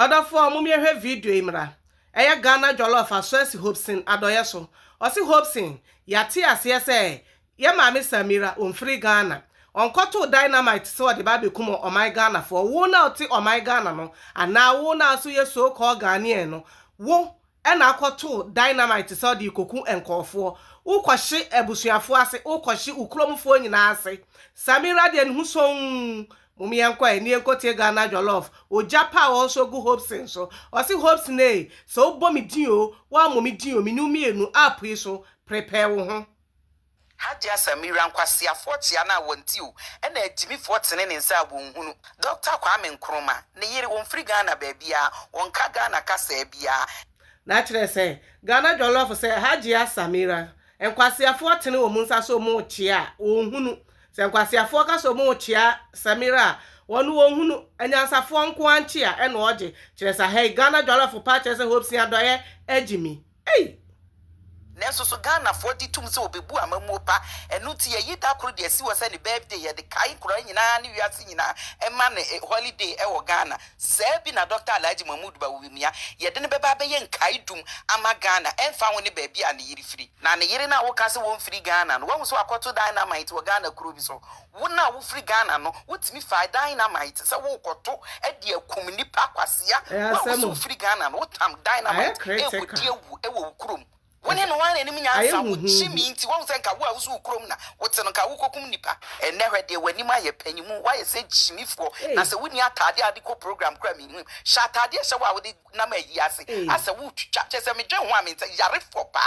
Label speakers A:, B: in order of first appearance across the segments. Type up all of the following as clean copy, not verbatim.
A: Other for mummy her video imra. Eya Ghana jollof aso Hobson adoye so. Osi Hobson yati ase say ye mama Samira free Ghana. Onkoto dynamite so the baby kumo o my Ghana for wo na oti o my Ghana no and now wo na so ye so called Ghanaian no wo and akoto dynamite so the ikoku enkofo wo kwahye ebusuafo ase wo kwahye ukromfo nyina ase Samira de nhu so Mumi yankwa ni enkote Ghana jollof o japa also go Hobson so o si Hobson eh so bo mi din o wa mumi din o mi nu mienu app yi so prepare wo ho
B: Hadia Samira nkwasi afotia na wonti o e na agimi 40 ne nsa wonhunu Dr. Kwame Nkrumah ne yiri won free Ghana baabia won ka Ghana kasa bia
A: na kire say Ghana jollof say Hadia Samira enkwasi afotia ne wo munsa so mu chia wonhunu se nkwasi afoka so mu chia Samira wonu wonhunu anyansafo nko anchia e na oje kire say hey Ghana jollof pa kire say Hobson adoye agimi hey
B: Nenso so Ghana for di tum se obebu amamu pa enu ti ye da kro de si wo se ne birthday ye de kai kro nyina ne wiase nyina e ma ne holiday e wo Ghana se bi na Dr. Alhaji Mahmoud Bawumia ye de ne beba be ye nkai dum ama Ghana emfa wo ne ba bi a ne yiri firi na ne yiri na wo ka se wo free Ghana no wo so akoto dynamite wo Ghana kro bi so wo na wo free Ghana no wotimi fa dynamite se wo koto e de akum nipa kwasia wo so free Ghana no wo tam dynamite e wo die wu e wo krom Woni no wan enim nyansa wo chimi nti won se nka wo a wo krom na wote no ka wo kokum nipa enne hwede wanim aye panyimu wa ye se chimifo na se woni atade ade ko program kra mi hu sha atade hye wa wo de na ma yi ase ase wo twitwa chese me dwen ho a me nta yare fo pa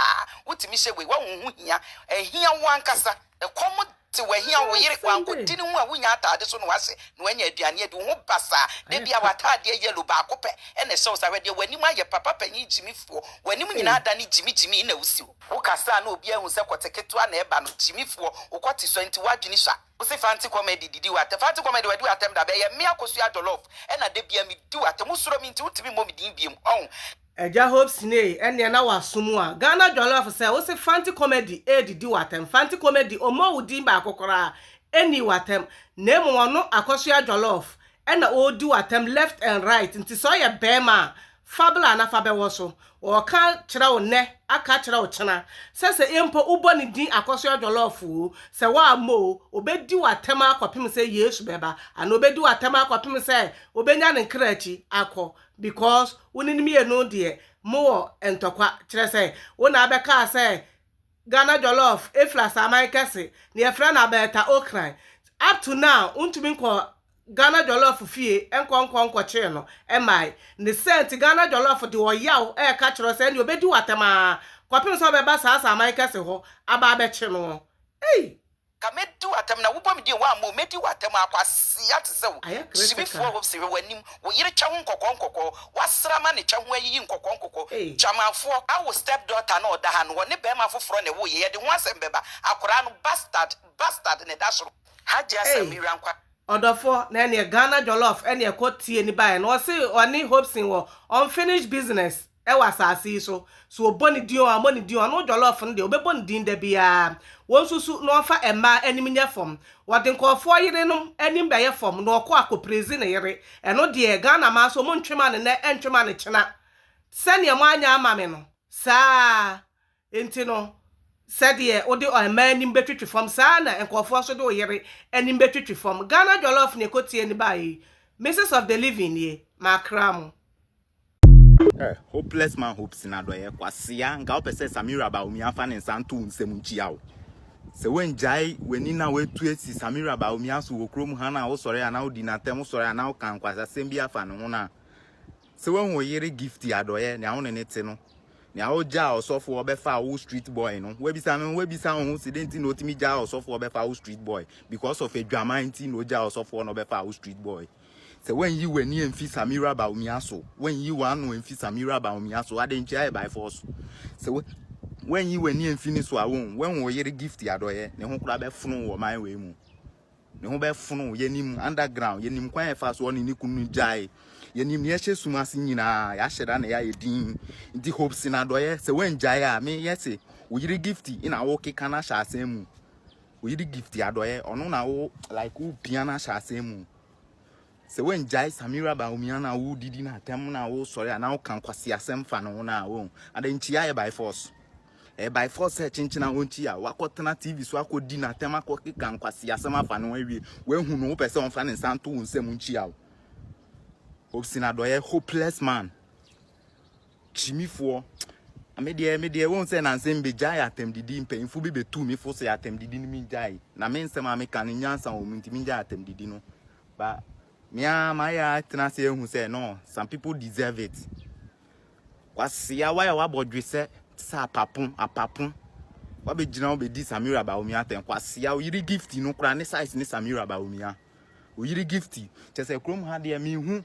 B: wotimi hye we wa hu hia ehia wo ankasa ekomo ti wahia wo yire kwanko dini hu a wonya atade so no wase no anya aduane ade ho basa de bia watade yellow ba kope ene so sa wede wanim aye papa panyi jimifo wanim nyina ada ne jimi na wusi wo kasa na obi ahu se koteketo na eba no jimifo ukoti so nti wadwini sha wo se fanti comedy didi wate fanti comedy wadi watem da be ye me akosu ya jollof ena de bia mi di watem usoro mi nti utimi mo mi din biem on
A: Eja Hobson ene na wasumu a Ghana jollof say wo se fanti comedy didi watem fanti comedy omo wudin ba akokora eni watem na emu ono akosu ya jollof ena odi watem left and right nti so ye bema fabula na fabewo so o ka kira wo ne aka kira wo chena sese empo ubo ni din akoso ya jollof se wa mo obedi watem akopim se Yesu beba ana obedi watem akopim se obenya ne nkrachi akọ because woni nimi enu de mo entokwa kire se wona abeka se Ghana jollof eflas amaikese ne efra na beta okran up to now untumi nko Ghana jollof fie enkonkonko che no emai ne sent Ghana jollof de oyaw e ka kiro se ne obedi watema kwapem so beba sa amaikese ho aba abeche no hey
B: ka medu watem na wobom di wa mo medi watem akwase atse wo shibifo wo se wanim wo yire cha ho nkokko wasrama ne cha ho ayi nkokko chamafo awo step daughter na oda ha no ne be ma foforo ne wo ye de ho asem beba akora no bastard ne dasoro Hadia Samira nkwa
A: Odofo na ene Ghana jollof ene ekotie ni bae no se oni Hobson wo unfinished business e wasase so oboni dio amoni dio no jollof nde obeboni din da bia wonsusu no fa ema animnya fom wode nkofo yire no anim da ye fom no okọ akoprezi ne yire eno de Ghana ma so mo ntwema ne entwema ne chena sene mo anya amame no saa enti no said odi o ema betwitwi fom saa na nkofo so de o yire anim betwitwi fom Ghana jollof ne kotie ni bae Mrs of the living ye makram
C: hopeless man hopes na doye kwasia nga opese Samira Bawumia fa ne nsanto nsem nchia wo se wenjai wenina wetu esi Samira Bawumia so wokrom ha na wo sore ya na odi na tem sore ya na wo kan kwasa sem bia fa ne ho na se wen wo yere gift ya doye ne ahone ne te no ne ahoja osofo obefa wo street boy no webisa ho sidenti no otimi ja osofo obefa wo street boy because of adwama nti no ja osofo no obefa wo street boy. So when you were near Samira Bawumia so when you were no Samira Bawumia so I didn't try by force. So when you were near finish so I won when we yere gift ya doye ne ho kura be funu wo my way mu ne ho be funu yenim underground yenim kwan fa so ni kunu jai yenim ye hye sumase nyina ya hyeda na ya yedin ndi hopes na doye so when jai a me yese we yere gift in a woke kana sha asem we yere gift ya doye ono na wo like wo piana sha asem se when jai Samira ba umiana wo didi na tem na wo sori na wo kan kwasi asem fa no na wo and ntia by force by force chinchina ontia wakotena TV so akodi na tem akokika nkwasi asem afa no awie we hu no wo pese on fa ne santo nsem ntia wo obsina doye hopeless man chimifo me won say na nsem be jai atem didi mpemfu bi betu mi fo say atem didi ni mi jai na me nsem ameka ne nyansa o mi ntimi jai atem didi no ba my tena say who say no, some people deserve it. Kwasi ya why wa bodwe say sa apapun. Wa be gina be di Samira ba omi aten kwasi ya yiri gift no kra ne size ne Samira ba omi a. O yiri gift. Che say krom ha de mi hu.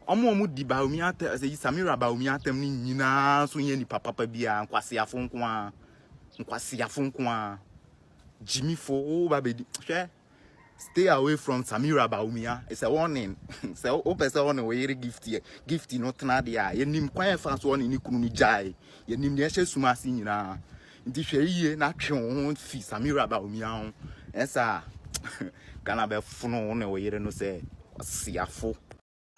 C: Omo di ba omi aten say Samira ba omi aten ni nyina so ye ni papa bia kwasi ya fon ko a. Jimmy fo o ba be di. Stay away from Samira Baumia. It's a warning. So, person on way gift not nadia. You nim quite fast one in Ikuni Jai. You nim the Sumasi na. Indifferent natural fee Samira Baumia. Esa can be fun on away no say. See a fool.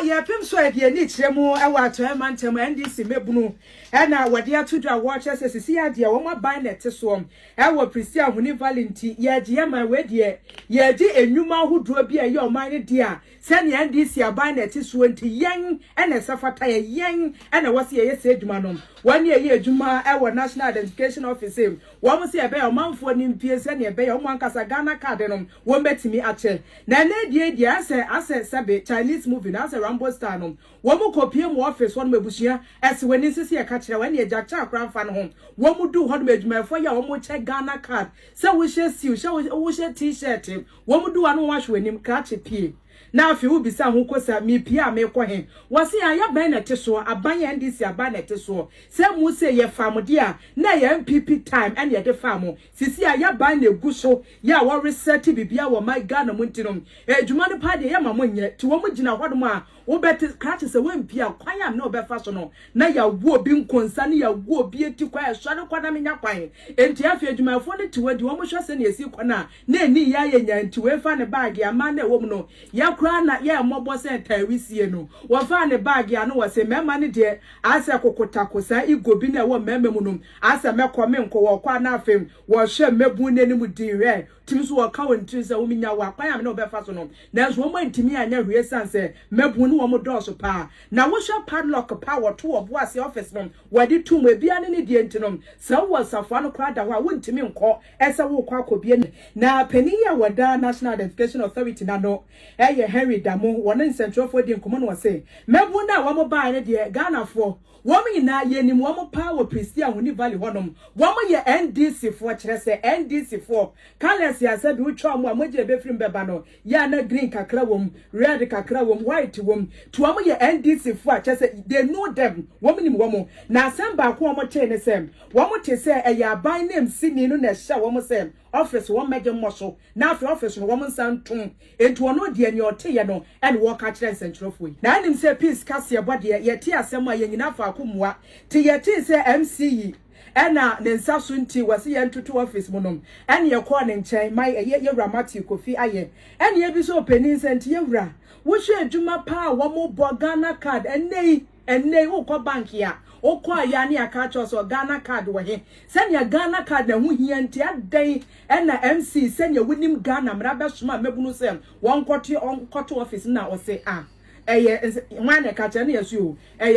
D: Ya pim so e de ni kiremu e wa to mantem NDC mebunu e na wade atudwa watches sisi ade wo ma ban net so e wo prisi ahuni valenti ye je ma we de ye di enwuma hodo bi e ye o man de a se ne NDC aban net so nti yen e na safata ye yen e na wose ye se adwuma no wani ye adwuma e wo National Identification Office wo mo se e be o manfo ni mpie se ne e be o mo ankasa Ghana card no wo betimi ache na na die ase sabe Chinese movie na ase Rambo star no wo mu kopie mu office won mabusua ese wani sisi e ka kire wani e jakcha akran fa no ho wo mu du ho no adwumafo ya wo mu che Ghana card se wo hye siu wo hye t-shirt wo mu du anu wa hwe nim ka che pie na afi wo bisa ho kosa mi pie a me ko he wose ya ban na te so aban ya NDC aban na te so se mu se ye famode a na ye MPP time and ye de famo sisi ya ban na egu so ya wo reset bibia wo my Ghana mu ntinom adwuma ne pa de ya mamonye ti wo mu gina hodom a wo bet scratch se we mpia kwan am na obefa so no na ya wo bi nkonsa ne ya wo bi eti kwa so ne kwa na menya kwan enti afi adwumafo ne ti wadi wo mu hwese ne esi kwana na eni ya ye nya nti we fa ne bag ya ma na wo mu no ya kura na ya mobo se tawisie no wo fa ne bag ya no wo se mema ne de ase kokotakosa igobi na wo mema mu no ase mekome nko wo kwa na afem wo hwe mebu ne ni mu din re timi so wo ka won tiri se wo minya wa kwan am na obefa so no na so wo ntimi anya hwe sanse mebu ne wo mo do so pa na wo hwe padlock pa wo to obo ase office no wadi tum ebia ne die ntinom se wo safo no kwa da ho a wo ntimi nko ese wo kwa kobie na pani ya wada National Identification Authority na no eye Henry Damo won nsentro fo di nkomo no se mebu na wo mo ba ne de Ghana fo wo mi na ye nim wo mo pa wo presti ahuni valley honom wo mo ye NDC fo kire se NDC fo colors ya se bi utwa mo amoje be frim beba no ya na green kakra wom red kakra wom white wom to wo mo ye NDC fo a kire se they know them wo mi nim wo mo na asamba ko wo mo che ne sem wo mo te se e ya ban name sini no na hya wo mo sem office wo mege moso na afi office no wo mo nsantum enti wono de ani ote ye no and wo ka kire nsentropoi na anim se peace kase bode ye te asem a ye nyina fa akomoa te ye te se MCE ena ne nsaso nti wase ye ntutu office monom ene ye ko ne nchen mai ye ramati kofi aye ene ye bi so penin senti ye wura wo hwe adwuma pa wo mo bo Ghana card ene wo ko bank ya okwa ya ne aka cho so Ghana card wo he senya Ghana card na hu hia nti adan ena MC senya wunim Ghana mra be soma mebunu sem won koto office na o se mwane kacha ne yesu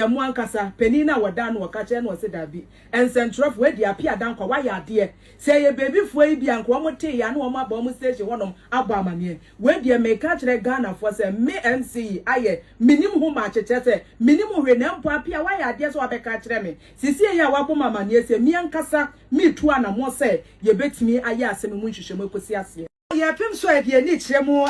D: mu ankasa pani na wada no kacha ne o se dabi ensentro we dia pia dan kwa wa ya de se ye baby fo yi bia nko mo te ya na o ma ba mo station wonom abo amane we dia me kacha Ghana fo se me MC aye minim hu ma cheche se minim hwe na mpo apia wa ya de so abeka kire me sisi ya wa bo mamane se mi ankasa mi tu ana mo se ye betimi aye asem mu nhwehwem ekosi ase ya pim so e de ni kiremu